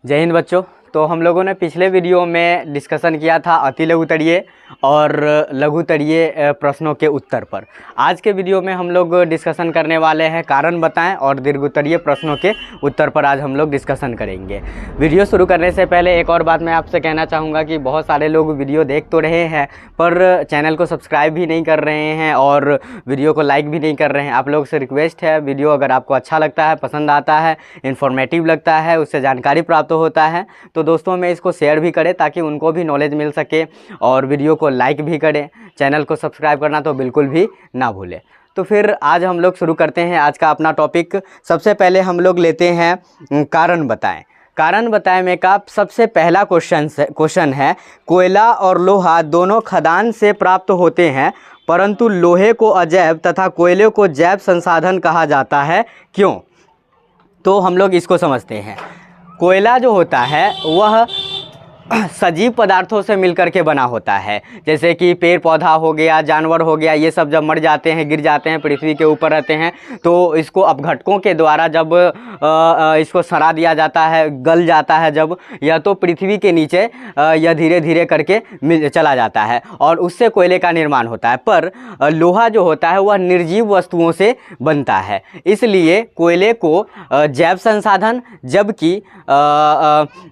जय हिंद बच्चों। तो हम लोगों ने पिछले वीडियो में डिस्कशन किया था अति लघु तड़िये और लघु तड़िये प्रश्नों के उत्तर पर। आज के वीडियो में हम लोग डिस्कशन करने वाले हैं कारण बताएं और दीर्घोत्तरीय प्रश्नों के उत्तर पर आज हम लोग डिस्कशन करेंगे। वीडियो शुरू करने से पहले एक और बात मैं आपसे कहना चाहूँगा कि बहुत सारे लोग वीडियो देख तो रहे हैं पर चैनल को सब्सक्राइब भी नहीं कर रहे हैं और वीडियो को लाइक भी नहीं कर रहे हैं। आप लोग से रिक्वेस्ट है, वीडियो अगर आपको अच्छा लगता है, पसंद आता है, इन्फॉर्मेटिव लगता है, उससे जानकारी प्राप्त होता है तो दोस्तों में इसको शेयर भी करें ताकि उनको भी नॉलेज मिल सके, और वीडियो को लाइक भी करें। चैनल को सब्सक्राइब करना तो बिल्कुल भी ना भूलें। तो फिर आज हम लोग शुरू करते हैं आज का अपना टॉपिक। सबसे पहले हम लोग लेते हैं कारण बताएं। कारण बताएं में का सबसे पहला क्वेश्चन है कोयला और लोहा दोनों खदान से प्राप्त होते हैं, परंतु लोहे को अजैव तथा कोयले को जैव संसाधन कहा जाता है, क्यों? तो हम लोग इसको समझते हैं। कोयला जो होता है वह सजीव पदार्थों से मिलकर के बना होता है, जैसे कि पेड़ पौधा हो गया, जानवर हो गया, ये सब जब मर जाते हैं, गिर जाते हैं, पृथ्वी के ऊपर रहते हैं तो इसको अपघटकों के द्वारा जब इसको सड़ा दिया जाता है, गल जाता है जब, या तो पृथ्वी के नीचे यह धीरे धीरे करके चला जाता है और उससे कोयले का निर्माण होता है। पर लोहा जो होता है वह निर्जीव वस्तुओं से बनता है, इसलिए कोयले को जैव संसाधन जबकि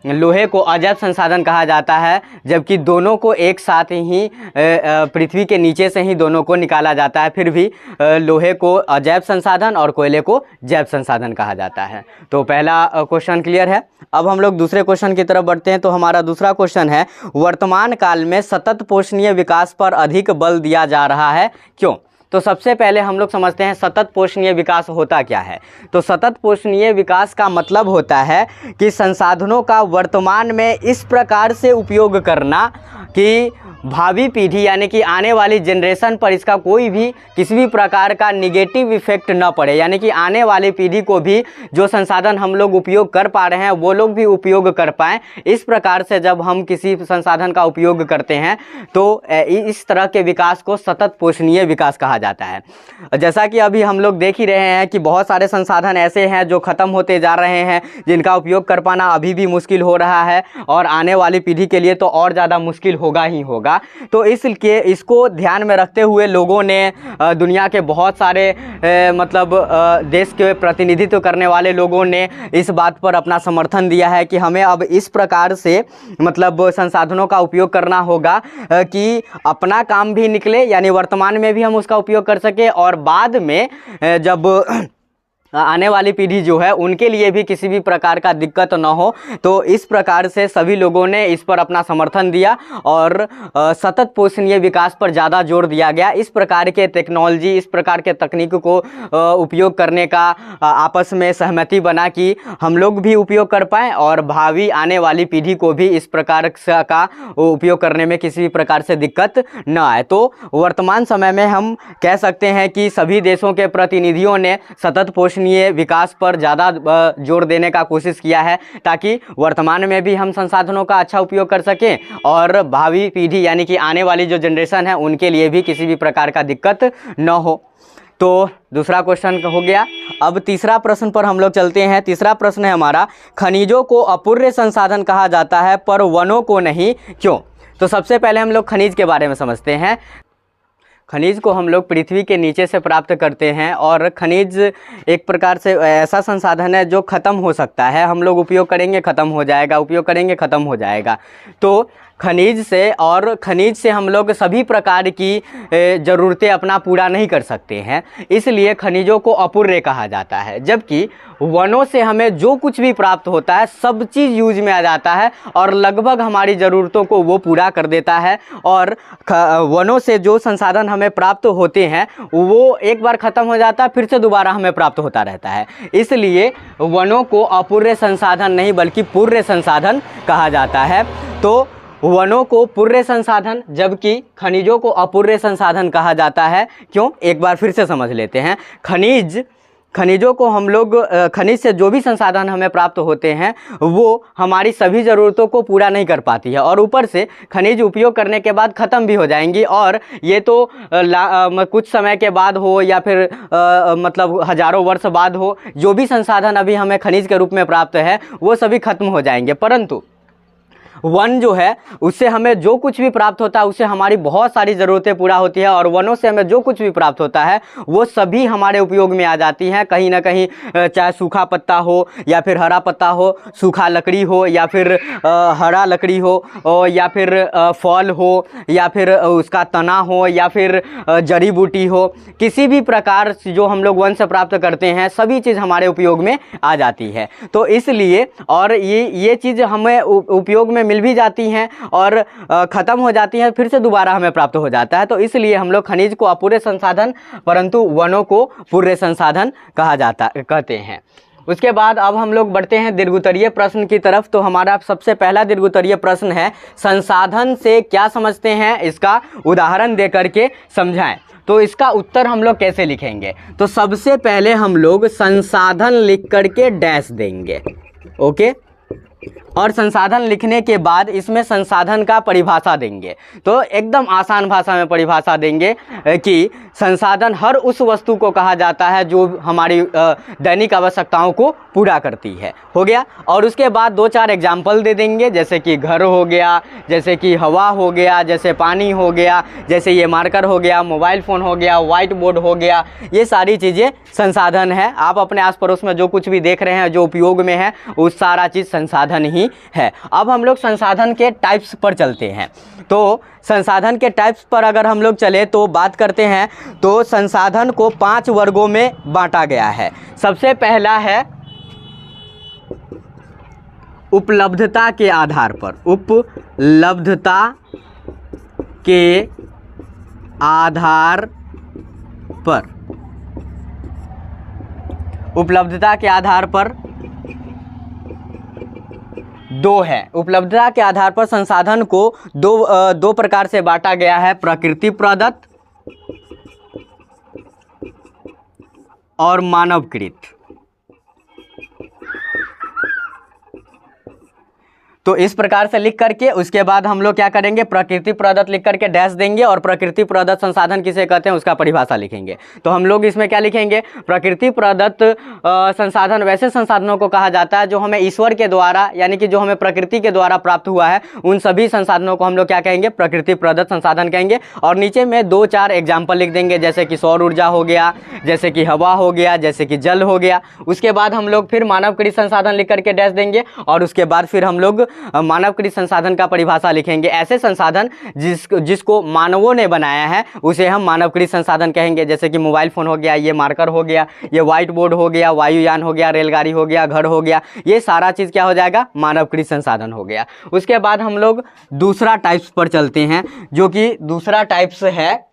लोहे को अजैव संसाधन कहा जाता है, जबकि दोनों को एक साथ ही पृथ्वी के नीचे से ही दोनों को निकाला जाता है, फिर भी लोहे को अजैव संसाधन और कोयले को जैव संसाधन कहा जाता है। तो पहला क्वेश्चन क्लियर है। अब हम लोग दूसरे क्वेश्चन की तरफ बढ़ते हैं। तो हमारा दूसरा क्वेश्चन है वर्तमान काल में सतत पोषणीय विकास पर अधिक बल दिया जा रहा है, क्यों? तो सबसे पहले हम लोग समझते हैं सतत पोषणीय विकास होता क्या है। तो सतत पोषणीय विकास का मतलब होता है कि संसाधनों का वर्तमान में इस प्रकार से उपयोग करना कि भावी पीढ़ी यानी कि आने वाली जनरेशन पर इसका कोई भी किसी भी प्रकार का निगेटिव इफेक्ट न पड़े, यानी कि आने वाली पीढ़ी को भी जो संसाधन हम लोग उपयोग कर पा रहे हैं वो लोग भी उपयोग कर पाएँ। इस प्रकार से जब हम किसी संसाधन का उपयोग करते हैं तो इस तरह के विकास को सतत पोषणीय विकास कहा जाता है। जैसा कि अभी हम लोग देख ही रहे हैं कि बहुत सारे संसाधन ऐसे हैं जो ख़त्म होते जा रहे हैं, जिनका उपयोग कर पाना अभी भी मुश्किल हो रहा है और आने वाली पीढ़ी के लिए तो और ज़्यादा मुश्किल होगा ही होगा। तो इसलिए इसको ध्यान में रखते हुए लोगों ने दुनिया के बहुत सारे देश के प्रतिनिधित्व करने वाले लोगों ने इस बात पर अपना समर्थन दिया है कि हमें अब इस प्रकार से संसाधनों का उपयोग करना होगा कि अपना काम भी निकले, यानी वर्तमान में भी हम उसका उपयोग कर सके और बाद में जब आने वाली पीढ़ी जो है उनके लिए भी किसी भी प्रकार का दिक्कत न हो। तो इस प्रकार से सभी लोगों ने इस पर अपना समर्थन दिया और सतत पोषणीय विकास पर ज़्यादा जोर दिया गया। इस प्रकार के टेक्नोलॉजी, इस प्रकार के तकनीक को उपयोग करने का आपस में सहमति बना कि हम लोग भी उपयोग कर पाएँ और भावी आने वाली पीढ़ी को भी इस प्रकार का उपयोग करने में किसी भी प्रकार से दिक्कत न आए। तो वर्तमान समय में हम कह सकते हैं कि सभी देशों के प्रतिनिधियों ने सतत पोषणीय विकास पर ज़्यादा जोर देने का कोशिश किया है ताकि वर्तमान में भी हम संसाधनों का अच्छा उपयोग कर सकें और भावी पीढ़ी यानी कि आने वाली जो जनरेशन है उनके लिए भी किसी भी प्रकार का दिक्कत न हो। तो दूसरा क्वेश्चन हो गया। अब तीसरा प्रश्न पर हम लोग चलते हैं। तीसरा प्रश्न है हमारा खनिजों को अपूर्य संसाधन कहा जाता है पर वनों को नहीं, क्यों? तो सबसे पहले हम लोग खनिज के बारे में समझते हैं। खनिज को हम लोग पृथ्वी के नीचे से प्राप्त करते हैं और खनिज एक प्रकार से ऐसा संसाधन है जो ख़त्म हो सकता है। हम लोग उपयोग करेंगे ख़त्म हो जाएगा, उपयोग करेंगे ख़त्म हो जाएगा। तो खनिज से हम लोग सभी प्रकार की ज़रूरतें अपना पूरा नहीं कर सकते हैं, इसलिए खनिजों को अपूर्य कहा जाता है। जबकि वनों से हमें जो कुछ भी प्राप्त होता है सब चीज़ यूज में आ जाता है और लगभग हमारी ज़रूरतों को वो पूरा कर देता है। और वनों से जो संसाधन हमें प्राप्त होते हैं वो एक बार ख़त्म हो जाता है, फिर से दोबारा हमें प्राप्त होता रहता है। इसलिए वनों को अपूर्य संसाधन नहीं बल्कि पूर्य संसाधन कहा जाता है। तो वनों को पूर्य संसाधन जबकि खनिजों को अपूर्य संसाधन कहा जाता है, क्यों? एक बार फिर से समझ लेते हैं। खनिजों को हम लोग खनिज से जो भी संसाधन हमें प्राप्त होते हैं वो हमारी सभी ज़रूरतों को पूरा नहीं कर पाती है, और ऊपर से खनिज उपयोग करने के बाद ख़त्म भी हो जाएंगी, और ये तो कुछ समय के बाद हो या फिर मतलब हज़ारों वर्ष बाद हो, जो भी संसाधन अभी हमें खनिज के रूप में प्राप्त है वो सभी खत्म हो जाएंगे। परंतु वन जो है उससे हमें जो कुछ भी प्राप्त होता है उससे हमारी बहुत सारी ज़रूरतें पूरा होती है, और वनों से हमें जो कुछ भी प्राप्त होता है वो सभी हमारे उपयोग में आ जाती हैं कहीं ना कहीं, चाहे सूखा पत्ता हो या फिर हरा पत्ता हो, सूखा लकड़ी हो या फिर हरा लकड़ी हो, या फिर फल हो या फिर उसका तना हो या फिर जड़ी बूटी हो, किसी भी प्रकार से जो हम लोग वन से प्राप्त करते हैं सभी चीज़ हमारे उपयोग में आ जाती है। तो इसलिए और ये चीज़ हमें उपयोग में मिल भी जाती हैं और ख़त्म हो जाती हैं, फिर से दोबारा हमें प्राप्त हो जाता है। तो इसलिए हम लोग खनिज को अपूरे संसाधन परंतु वनों को पूरे संसाधन कहते हैं। उसके बाद अब हम लोग बढ़ते हैं दीर्घोत्तरीय प्रश्न की तरफ। तो हमारा सबसे पहला दीर्घोत्तरीय प्रश्न है, संसाधन से क्या समझते हैं, इसका उदाहरण दे करके समझाएं। तो इसका उत्तर हम लोग कैसे लिखेंगे? तो सबसे पहले हम लोग संसाधन लिख करके डैश देंगे, ओके, और संसाधन लिखने के बाद इसमें संसाधन का परिभाषा देंगे। तो एकदम आसान भाषा में परिभाषा देंगे कि संसाधन हर उस वस्तु को कहा जाता है जो हमारी दैनिक आवश्यकताओं को पूरा करती है, हो गया। और उसके बाद 2-4 एग्जाम्पल दे देंगे, जैसे कि घर हो गया, जैसे कि हवा हो गया, जैसे पानी हो गया, जैसे ये मार्कर हो गया, मोबाइल फ़ोन हो गया, वाइट बोर्ड हो गया, ये सारी चीज़ें संसाधन है। आप अपने आस पड़ोस में जो कुछ भी देख रहे हैं जो उपयोग में है वो सारा चीज़ संसाधन ही है। अब हम लोग संसाधन के टाइप्स पर चलते हैं। तो संसाधन के टाइप्स पर अगर हम लोग चले तो बात करते हैं, तो संसाधन को 5 वर्गों में बांटा गया है। सबसे पहला है उपलब्धता के आधार पर, उपलब्धता के आधार पर, उपलब्धता के आधार पर 2 है। उपलब्धता के आधार पर संसाधन को दो प्रकार से बांटा गया है, प्रकृति प्रदत्त और मानवकृत। तो इस प्रकार से लिख करके उसके बाद हम लोग क्या करेंगे, प्रकृति प्रदत्त लिख करके डैश देंगे और प्रकृति प्रदत्त संसाधन किसे कहते हैं उसका परिभाषा लिखेंगे। तो हम लोग इसमें क्या लिखेंगे, प्रकृति प्रदत्त संसाधन वैसे संसाधनों को कहा जाता है जो हमें ईश्वर के द्वारा यानी कि जो हमें प्रकृति के द्वारा प्राप्त हुआ है, उन सभी संसाधनों को हम लोग क्या कहेंगे, प्रकृति प्रदत्त संसाधन कहेंगे। और नीचे में 2-4 एग्जाम्पल लिख देंगे, जैसे कि सौर ऊर्जा हो गया, जैसे कि हवा हो गया, जैसे कि जल हो गया। उसके बाद हम लोग फिर मानवकृत संसाधन लिख करके डैश देंगे और उसके बाद फिर हम लोग मानवकृत संसाधन का परिभाषा लिखेंगे। ऐसे संसाधन जिसको मानवों ने बनाया है उसे हम मानवकृत संसाधन कहेंगे, जैसे कि मोबाइल फ़ोन हो गया, ये मार्कर हो गया, ये व्हाइट बोर्ड हो गया, वायुयान हो गया, रेलगाड़ी हो गया, घर हो गया, ये सारा चीज़ क्या हो जाएगा, मानवकृत संसाधन हो गया। उसके बाद हम लोग दूसरा टाइप्स पर चलते हैं, जो कि दूसरा टाइप्स है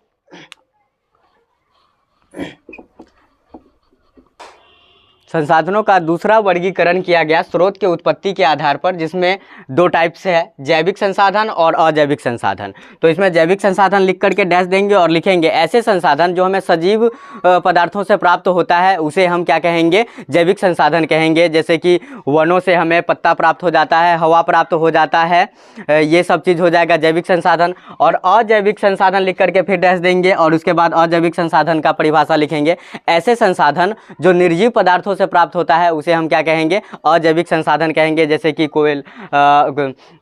संसाधनों का दूसरा वर्गीकरण किया गया स्रोत के उत्पत्ति के आधार पर, जिसमें 2 टाइप्स है, जैविक संसाधन और अजैविक संसाधन। तो इसमें जैविक संसाधन लिख करके डैश देंगे और लिखेंगे ऐसे संसाधन जो हमें सजीव पदार्थों से प्राप्त होता है उसे हम क्या कहेंगे, जैविक संसाधन कहेंगे। जैसे कि वनों से हमें पत्ता प्राप्त हो जाता है, हवा प्राप्त हो जाता है, ये सब चीज़ हो जाएगा जैविक संसाधन। और अजैविक संसाधन लिख करके फिर डैश देंगे और उसके बाद अजैविक संसाधन का परिभाषा लिखेंगे। ऐसे संसाधन जो निर्जीव पदार्थों से प्राप्त होता है उसे हम क्या कहेंगे, अजैविक संसाधन कहेंगे। जैसे कि कोयल,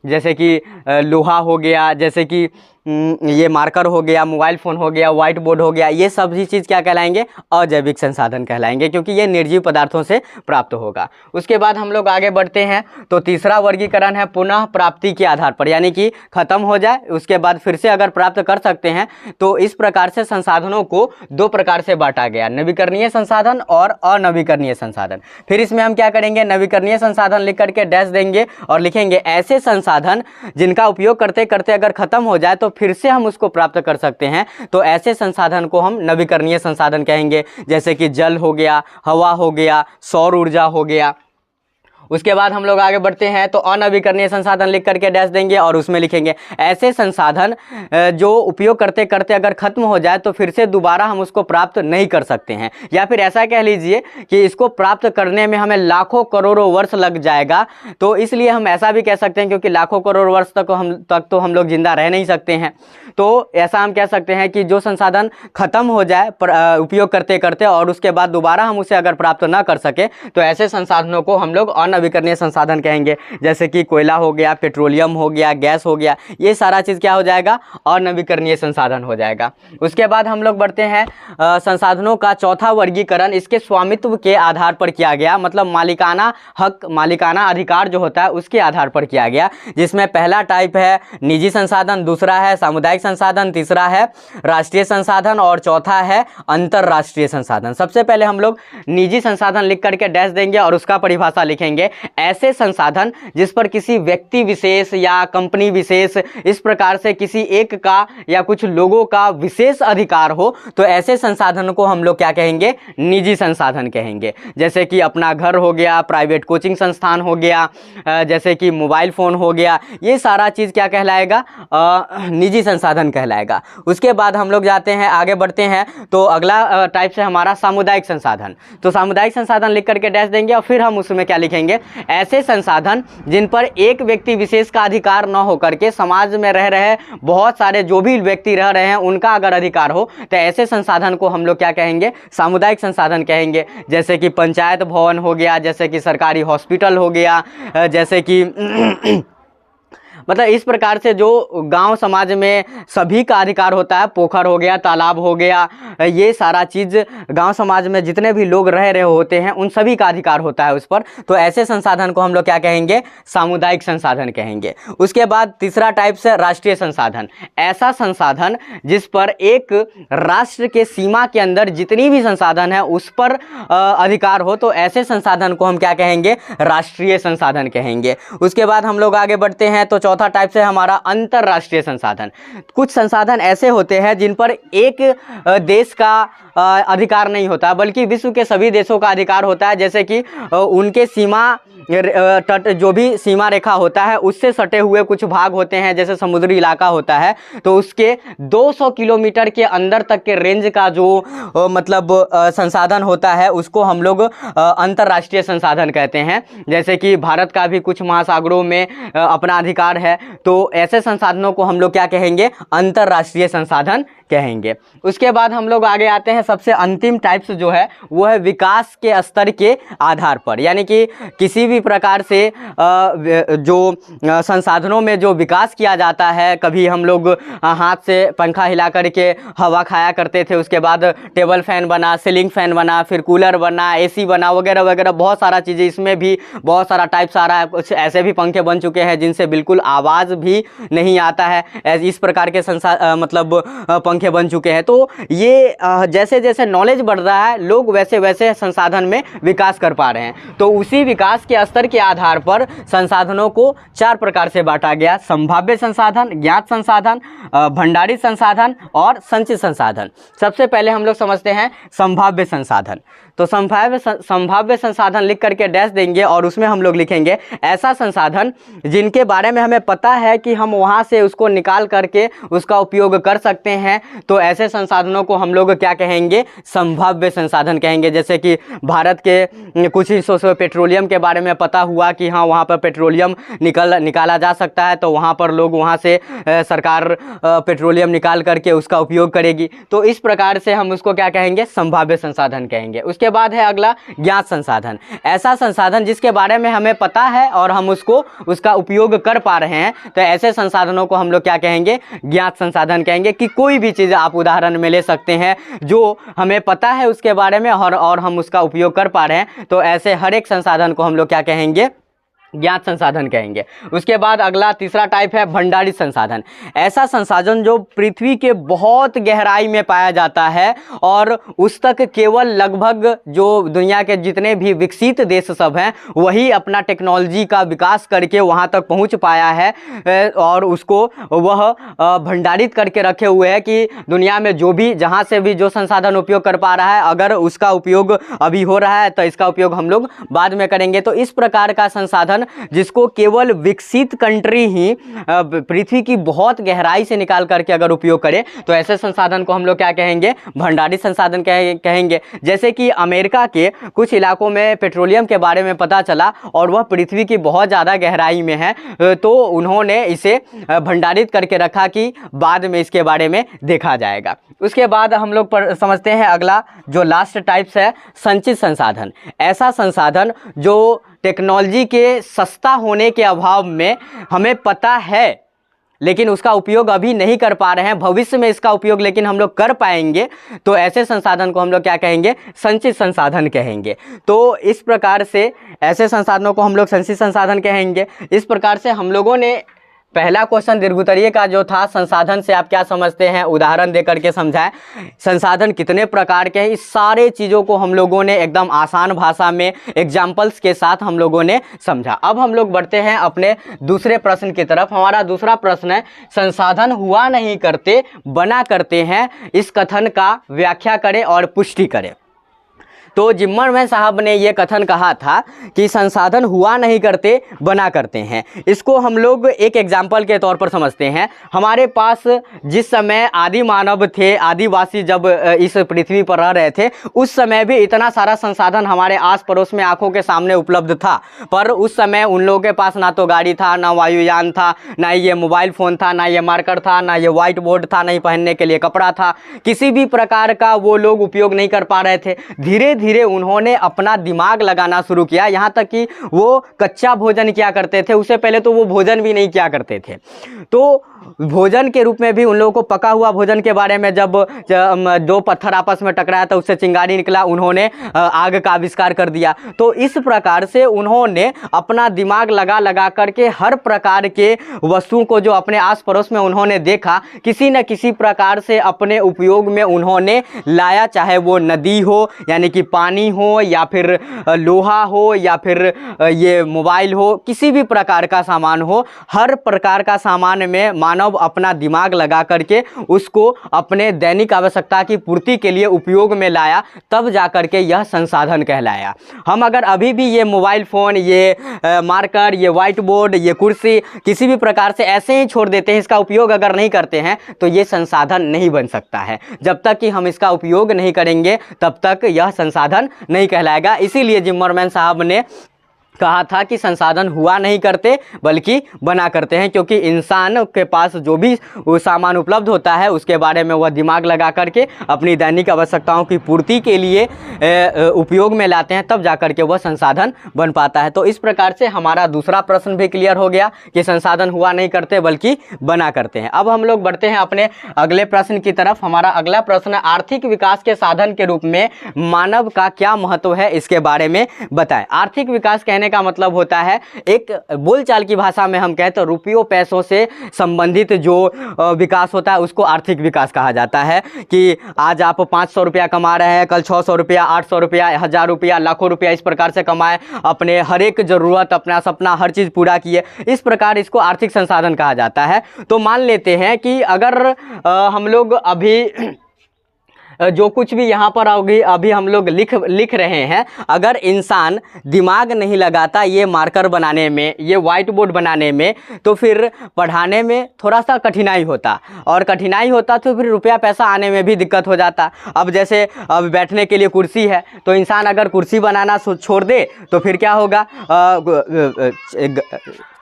जैसे कि लोहा हो गया, जैसे कि ये मार्कर हो गया, मोबाइल फ़ोन हो गया, व्हाइट बोर्ड हो गया, ये सभी चीज़ क्या कहलाएंगे, अजैविक संसाधन कहलाएंगे, क्योंकि ये निर्जीव पदार्थों से प्राप्त होगा। उसके बाद हम लोग आगे बढ़ते हैं। तो तीसरा वर्गीकरण है पुनः प्राप्ति के आधार पर, यानी कि ख़त्म हो जाए उसके बाद फिर से अगर प्राप्त कर सकते हैं। तो इस प्रकार से संसाधनों को 2 प्रकार से बांटा गया, नवीकरणीय संसाधन और अनवीकरणीय संसाधन। फिर इसमें हम क्या करेंगे, नवीकरणीय संसाधन लिख करके डैश देंगे और लिखेंगे ऐसे संसाधन जिनका उपयोग करते करते अगर ख़त्म हो जाए तो फिर से हम उसको प्राप्त कर सकते हैं। तो ऐसे संसाधन को हम नवीकरणीय संसाधन कहेंगे। जैसे कि जल हो गया, हवा हो गया, सौर ऊर्जा हो गया। उसके बाद हम लोग आगे बढ़ते हैं तो अनवीकरणीय संसाधन लिख करके डैश देंगे और उसमें लिखेंगे ऐसे संसाधन जो उपयोग करते करते अगर खत्म हो जाए तो फिर से दोबारा हम उसको प्राप्त नहीं कर सकते हैं, या फिर ऐसा कह लीजिए कि इसको प्राप्त करने में हमें लाखों करोड़ों वर्ष लग जाएगा। तो इसलिए हम ऐसा भी कह सकते हैं क्योंकि लाखों करोड़ वर्ष तक तो हम लोग जिंदा रह नहीं सकते हैं, तो ऐसा हम कह सकते हैं कि जो संसाधन खत्म हो जाए उपयोग करते करते और उसके बाद दोबारा हम उसे अगर प्राप्त ना कर सके तो ऐसे संसाधनों को हम लोग अनवीकरणीय संसाधन कहेंगे। जैसे कि कोयला हो गया, पेट्रोलियम हो गया, गैस हो गया, ये सारा चीज़ क्या हो जाएगा, अनवीकरणीय संसाधन हो जाएगा। उसके बाद हम लोग बढ़ते हैं संसाधनों का चौथा वर्गीकरण इसके स्वामित्व के आधार पर किया गया, मतलब मालिकाना हक, मालिकाना अधिकार जो होता है उसके आधार पर किया गया, जिसमें पहला टाइप है निजी संसाधन, दूसरा है सामुदायिक संसाधन, तीसरा है राष्ट्रीय संसाधन और चौथा है अंतरराष्ट्रीय संसाधन। सबसे पहले हम लोग निजी संसाधन लिख करके डैश देंगे और उसका परिभाषा लिखेंगे ऐसे संसाधन जिस पर किसी व्यक्ति विशेष या कंपनी विशेष इस प्रकार से किसी एक का या कुछ लोगों का विशेष अधिकार हो, तो ऐसे संसाधन को हम लोग क्या कहेंगे, निजी संसाधन कहेंगे। जैसे कि अपना घर हो गया, प्राइवेट कोचिंग संस्थान हो गया, जैसे कि मोबाइल फ़ोन हो गया, ये सारा चीज़ क्या कहलाएगा, निजी संसाधन कहलाएगा। उसके बाद हम लोग जाते हैं, आगे बढ़ते हैं तो अगला टाइप से हमारा सामुदायिक संसाधन। तो सामुदायिक संसाधन लिख करके डैश देंगे और फिर हम उसमें क्या लिखेंगे, ऐसे संसाधन जिन पर एक व्यक्ति विशेष का अधिकार न हो करके समाज में रह रहे बहुत सारे जो भी व्यक्ति रह रहे हैं उनका अगर अधिकार हो तो ऐसे संसाधन को हम लोग क्या कहेंगे, सामुदायिक संसाधन कहेंगे। जैसे कि पंचायत भवन हो गया, जैसे कि सरकारी हॉस्पिटल हो गया, जैसे कि मतलब इस प्रकार से जो गांव समाज में सभी का अधिकार होता है, पोखर हो गया, तालाब हो गया, ये सारा चीज़ गांव समाज में जितने भी लोग रह रहे होते हैं उन सभी का अधिकार होता है उस पर, तो ऐसे संसाधन को हम लोग क्या कहेंगे, सामुदायिक संसाधन कहेंगे। उसके बाद तीसरा टाइप से राष्ट्रीय संसाधन, ऐसा संसाधन जिस पर एक राष्ट्र के सीमा के अंदर जितनी भी संसाधन है उस पर अधिकार हो, तो ऐसे संसाधन को हम क्या कहेंगे, राष्ट्रीय संसाधन कहेंगे। उसके बाद हम लोग आगे बढ़ते हैं तो चौथा टाइप से हमारा अंतरराष्ट्रीय संसाधन। कुछ संसाधन ऐसे होते हैं जिन पर एक देश का अधिकार नहीं होता बल्कि विश्व के सभी देशों का अधिकार होता है। जैसे कि उनके सीमा तट जो भी सीमा रेखा होता है उससे सटे हुए कुछ भाग होते हैं, जैसे समुद्री इलाका होता है तो उसके 200 किलोमीटर के अंदर तक के रेंज का जो मतलब संसाधन होता है उसको हम लोग अंतरराष्ट्रीय संसाधन कहते हैं। जैसे कि भारत का भी कुछ महासागरों में अपना अधिकार है, तो ऐसे संसाधनों को हम लोग क्या कहेंगे, अंतरराष्ट्रीय संसाधन कहेंगे। उसके बाद हम लोग आगे आते हैं, सबसे अंतिम टाइप्स जो है वो है विकास के स्तर के आधार पर, यानी कि किसी भी प्रकार से जो संसाधनों में जो विकास किया जाता है, कभी हम लोग हाथ से पंखा हिला करके हवा खाया करते थे, उसके बाद टेबल फैन बना, सीलिंग फैन बना, फिर कूलर बना, एसी बना, वगैरह वगैरह बहुत सारा चीज़ें, इसमें भी बहुत सारा टाइप्स आ रहा है। कुछ ऐसे भी पंखे बन चुके हैं जिनसे बिल्कुल आवाज़ भी नहीं आता है, इस प्रकार के मतलब पंखे बन चुके हैं। तो ये जैसे जैसे नॉलेज बढ़ रहा है लोग वैसे वैसे संसाधन में विकास कर पा रहे हैं। तो उसी विकास के स्तर के आधार पर संसाधनों को 4 प्रकार से बांटा गया, संभाव्य संसाधन, ज्ञात संसाधन, भंडारित संसाधन और संचित संसाधन। सबसे पहले हम लोग समझते हैं संभाव्य संसाधन। तो संभाव्य संसाधन लिख करके डैश देंगे और उसमें हम लोग लिखेंगे ऐसा संसाधन जिनके बारे में हमें पता है कि हम वहाँ से उसको निकाल करके उसका उपयोग कर सकते हैं, तो ऐसे संसाधनों को हम लोग क्या कहेंगे, संभाव्य संसाधन कहेंगे। जैसे कि भारत के कुछ हिस्सों से पेट्रोलियम के बारे में पता हुआ कि हाँ वहाँ पर पेट्रोलियम निकाला जा सकता है, तो वहाँ पर लोग वहाँ से सरकार पेट्रोलियम निकाल करके उसका उपयोग करेगी, तो इस प्रकार से हम उसको क्या कहेंगे, संभाव्य संसाधन कहेंगे। उसके बाद है अगला ज्ञात संसाधन, ऐसा संसाधन जिसके बारे में हमें पता है और हम उसका उपयोग कर पा रहे हैं, तो ऐसे संसाधनों को हम लोग क्या कहेंगे, ज्ञात संसाधन कहेंगे। कि कोई भी चीज़ आप उदाहरण में ले सकते हैं जो हमें पता है उसके बारे में और हम उसका उपयोग कर पा रहे हैं, तो ऐसे हर एक संसाधन को हम लोग क्या कहेंगे, ज्ञात संसाधन कहेंगे। उसके बाद अगला तीसरा टाइप है भंडारित संसाधन। ऐसा संसाधन जो पृथ्वी के बहुत गहराई में पाया जाता है और उस तक केवल लगभग जो दुनिया के जितने भी विकसित देश सब हैं वही अपना टेक्नोलॉजी का विकास करके वहां तक पहुंच पाया है और उसको वह भंडारित करके रखे हुए है कि दुनिया में जो भी जहां से भी जो संसाधन उपयोग कर पा रहा है, अगर उसका उपयोग अभी हो रहा है तो इसका उपयोग हम लोग बाद में करेंगे। तो इस प्रकार का संसाधन जिसको केवल विकसित कंट्री ही पृथ्वी की बहुत गहराई से निकाल करके अगर उपयोग करे तो ऐसे संसाधन को हम लोग क्या कहेंगे, भंडारित संसाधन कहेंगे। जैसे कि अमेरिका के कुछ इलाकों में पेट्रोलियम के बारे में पता चला और वह पृथ्वी की बहुत ज़्यादा गहराई में है, तो उन्होंने इसे भंडारित करके रखा कि बाद में इसके बारे में देखा जाएगा। उसके बाद हम लोग समझते हैं अगला जो लास्ट टाइप्स है संचित संसाधन। ऐसा संसाधन जो टेक्नोलॉजी के सस्ता होने के अभाव में हमें पता है लेकिन उसका उपयोग अभी नहीं कर पा रहे हैं, भविष्य में इसका उपयोग लेकिन हम लोग कर पाएंगे, तो ऐसे संसाधन को हम लोग क्या कहेंगे, संचित संसाधन कहेंगे। तो इस प्रकार से ऐसे संसाधनों को हम लोग संचित संसाधन कहेंगे। इस प्रकार से हम लोगों ने पहला क्वेश्चन दीर्घोत्तरीय का जो था संसाधन से आप क्या समझते हैं, उदाहरण दे करके समझाएं। संसाधन कितने प्रकार के हैं, इस सारे चीज़ों को हम लोगों ने एकदम आसान भाषा में एग्जाम्पल्स के साथ हम लोगों ने समझा। अब हम लोग बढ़ते हैं अपने दूसरे प्रश्न की तरफ। हमारा दूसरा प्रश्न है संसाधन हुआ नहीं करते बना करते हैं, इस कथन का व्याख्या करें और पुष्टि करें। तो जिम्मरमैन साहब ने ये कथन कहा था कि संसाधन हुआ नहीं करते बना करते हैं। इसको हम लोग एक एग्जाम्पल के तौर पर समझते हैं। हमारे पास जिस समय आदि मानव थे, आदिवासी जब इस पृथ्वी पर रह रहे थे, उस समय भी इतना सारा संसाधन हमारे आस पड़ोस में आंखों के सामने उपलब्ध था। पर उस समय उन लोगों के पास ना तो गाड़ी था, ना वायुयान था, ना ये मोबाइल फ़ोन था, ना ये मार्कर था, ना ये व्हाइट बोर्ड था, नहीं पहनने के लिए कपड़ा था। किसी भी प्रकार का वो लोग उपयोग नहीं कर पा रहे थे। धीरे धीरे उन्होंने अपना दिमाग लगाना शुरू किया, यहाँ तक कि वो कच्चा भोजन क्या करते थे, उससे पहले तो वो भोजन भी नहीं किया करते थे। तो भोजन के रूप में भी उन लोगों को पका हुआ भोजन के बारे में जब दो पत्थर आपस में टकराया तो उससे चिंगारी निकला, उन्होंने आग का आविष्कार कर दिया। तो इस प्रकार से उन्होंने अपना दिमाग लगा करके हर प्रकार के वस्तुओं को जो अपने आस पड़ोस में उन्होंने देखा, किसी न किसी प्रकार से अपने उपयोग में उन्होंने लाया, चाहे वो नदी हो यानी कि पानी हो, या फिर लोहा हो, या फिर ये मोबाइल हो, किसी भी प्रकार का सामान हो, हर प्रकार का सामान में मानव अपना दिमाग लगा करके उसको अपने दैनिक आवश्यकता की पूर्ति के लिए उपयोग में लाया, तब जाकर के यह संसाधन कहलाया। हम अगर अभी भी ये मोबाइल फ़ोन, ये मार्कर, ये व्हाइट बोर्ड, ये कुर्सी किसी भी प्रकार से ऐसे ही छोड़ देते हैं, इसका उपयोग अगर नहीं करते हैं, तो ये संसाधन नहीं बन सकता है। जब तक कि हम इसका उपयोग नहीं करेंगे तब तक यह संसाधन नहीं कहलाएगा। इसीलिए जिम्मरमैन साहब ने कहा था कि संसाधन हुआ नहीं करते बल्कि बना करते हैं, क्योंकि इंसान के पास जो भी वो सामान उपलब्ध होता है उसके बारे में वह दिमाग लगा करके अपनी दैनिक आवश्यकताओं की पूर्ति के लिए उपयोग में लाते हैं, तब जाकर के वह संसाधन बन पाता है। तो इस प्रकार से हमारा दूसरा प्रश्न भी क्लियर हो गया कि संसाधन हुआ नहीं करते बल्कि बना करते हैं। अब हम लोग बढ़ते हैं अपने अगले प्रश्न की तरफ। हमारा अगला प्रश्न आर्थिक विकास के साधन के रूप में मानव का क्या महत्व है, इसके बारे में बताएं। आर्थिक विकास कहने का मतलब होता है, एक बोलचाल की भाषा में हम कहते हैं रुपयों पैसों से संबंधित जो विकास होता है उसको आर्थिक विकास कहा जाता है। कि आज आप 500 रुपया कमा रहे हैं, कल 600 रुपया, 800 रुपया, 1000 रुपया, लाखों रुपया, इस प्रकार से कमाए, अपने हर एक जरूरत, अपना सपना, हर चीज़ पूरा किए, इस प्रकार इसको आर्थिक संसाधन कहा जाता है। तो मान लेते हैं कि अगर हम लोग अभी जो कुछ भी यहाँ पर अभी हम लोग लिख रहे हैं, अगर इंसान दिमाग नहीं लगाता ये मार्कर बनाने में, ये व्हाइट बोर्ड बनाने में, तो फिर पढ़ाने में थोड़ा सा कठिनाई होता, और कठिनाई होता तो फिर रुपया पैसा आने में भी दिक्कत हो जाता। अब जैसे अब बैठने के लिए कुर्सी है, तो इंसान अगर कुर्सी बनाना छोड़ दे तो फिर क्या होगा,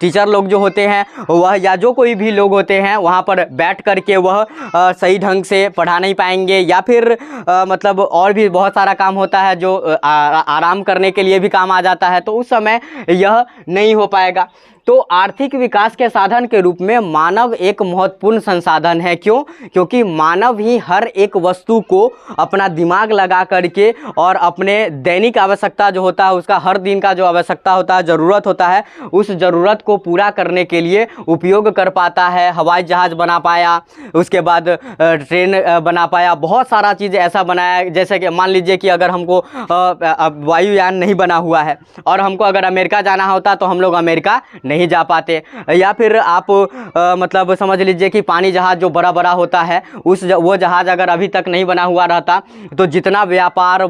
टीचर लोग जो होते हैं वह, या जो कोई भी लोग होते हैं, वहाँ पर बैठ करके वह सही ढंग से पढ़ा नहीं पाएंगे, या फिर मतलब और भी बहुत सारा काम होता है जो आराम करने के लिए भी काम आ जाता है, तो उस समय यह नहीं हो पाएगा। तो आर्थिक विकास के साधन के रूप में मानव एक महत्वपूर्ण संसाधन है। क्यों? क्योंकि मानव ही हर एक वस्तु को अपना दिमाग लगा करके और अपने दैनिक आवश्यकता जो होता है, उसका हर दिन का जो आवश्यकता होता है, ज़रूरत होता है, उस ज़रूरत को पूरा करने के लिए उपयोग कर पाता है। हवाई जहाज़ बना पाया, उसके बाद ट्रेन बना पाया, बहुत सारा चीज़ ऐसा बनाया। जैसे कि मान लीजिए कि अगर हमको वायुयान नहीं बना हुआ है और हमको अगर अमेरिका जाना होता तो हम लोग अमेरिका नहीं जा पाते। या फिर आप मतलब समझ लीजिए कि पानी जहाज़ जो बड़ा बड़ा होता है, वो जहाज़ अगर अभी तक नहीं बना हुआ रहता तो जितना व्यापार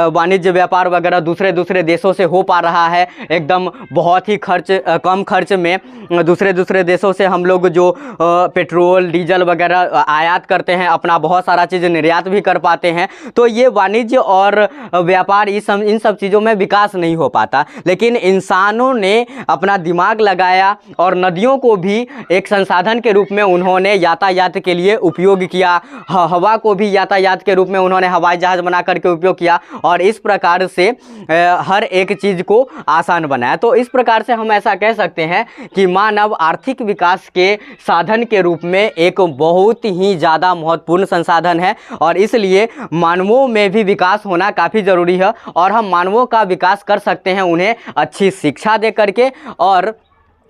वाणिज्य व्यापार वगैरह दूसरे देशों से हो पा रहा है, एकदम बहुत ही कम खर्च में दूसरे देशों से हम लोग जो पेट्रोल डीजल वगैरह आयात करते हैं, अपना बहुत सारा चीज़ निर्यात भी कर पाते हैं। तो ये वाणिज्य और व्यापार इन सब चीज़ों में विकास नहीं हो पाता। लेकिन इंसानों ने अपना दिमाग लगाया और नदियों को भी एक संसाधन के रूप में उन्होंने यातायात के लिए उपयोग किया, हवा को भी यातायात के रूप में उन्होंने हवाई जहाज़ बना करके उपयोग किया और इस प्रकार से हर एक चीज़ को आसान बनाया। तो इस प्रकार से हम ऐसा कह सकते हैं कि मानव आर्थिक विकास के साधन के रूप में एक बहुत ही ज़्यादा महत्वपूर्ण संसाधन है और इसलिए मानवों में भी विकास होना काफ़ी ज़रूरी है। और हम मानवों का विकास कर सकते हैं उन्हें अच्छी शिक्षा दे करके और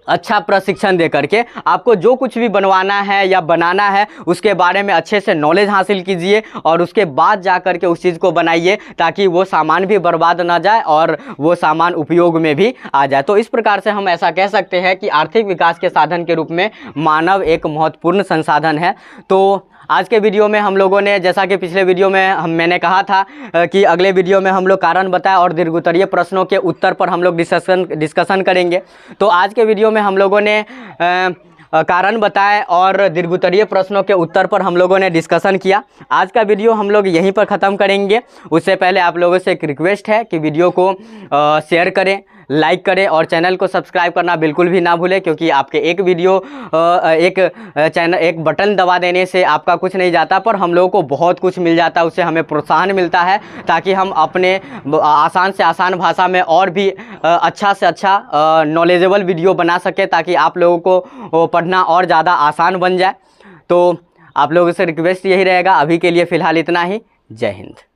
अच्छा प्रशिक्षण दे करके। आपको जो कुछ भी बनवाना है या बनाना है उसके बारे में अच्छे से नॉलेज हासिल कीजिए और उसके बाद जा कर के उस चीज़ को बनाइए ताकि वो सामान भी बर्बाद ना जाए और वो सामान उपयोग में भी आ जाए। तो इस प्रकार से हम ऐसा कह सकते हैं कि आर्थिक विकास के साधन के रूप में मानव एक महत्वपूर्ण संसाधन है। तो आज के वीडियो में हम लोगों ने, जैसा कि पिछले वीडियो में मैंने कहा था कि अगले वीडियो में हम लोग कारण बताए और दीर्घोत्तरीय प्रश्नों के उत्तर पर हम लोग डिस्कशन करेंगे। तो आज के वीडियो में हम लोगों ने कारण बताए और दीर्घोत्तरीय प्रश्नों के उत्तर पर हम लोगों ने डिस्कशन किया। आज का वीडियो हम लोग यहीं पर ख़त्म करेंगे। उससे पहले आप लोगों से एक रिक्वेस्ट है कि वीडियो को शेयर करें, लाइक करें और चैनल को सब्सक्राइब करना बिल्कुल भी ना भूलें, क्योंकि आपके एक वीडियो एक बटन दबा देने से आपका कुछ नहीं जाता पर हम लोगों को बहुत कुछ मिल जाता है, उससे हमें प्रोत्साहन मिलता है ताकि हम अपने आसान से आसान भाषा में और भी अच्छा से अच्छा नॉलेजेबल वीडियो बना सकें ताकि आप लोगों को पढ़ना और ज़्यादा आसान बन जाए। तो आप लोगों से रिक्वेस्ट यही रहेगा। अभी के लिए फ़िलहाल इतना ही। जय हिंद।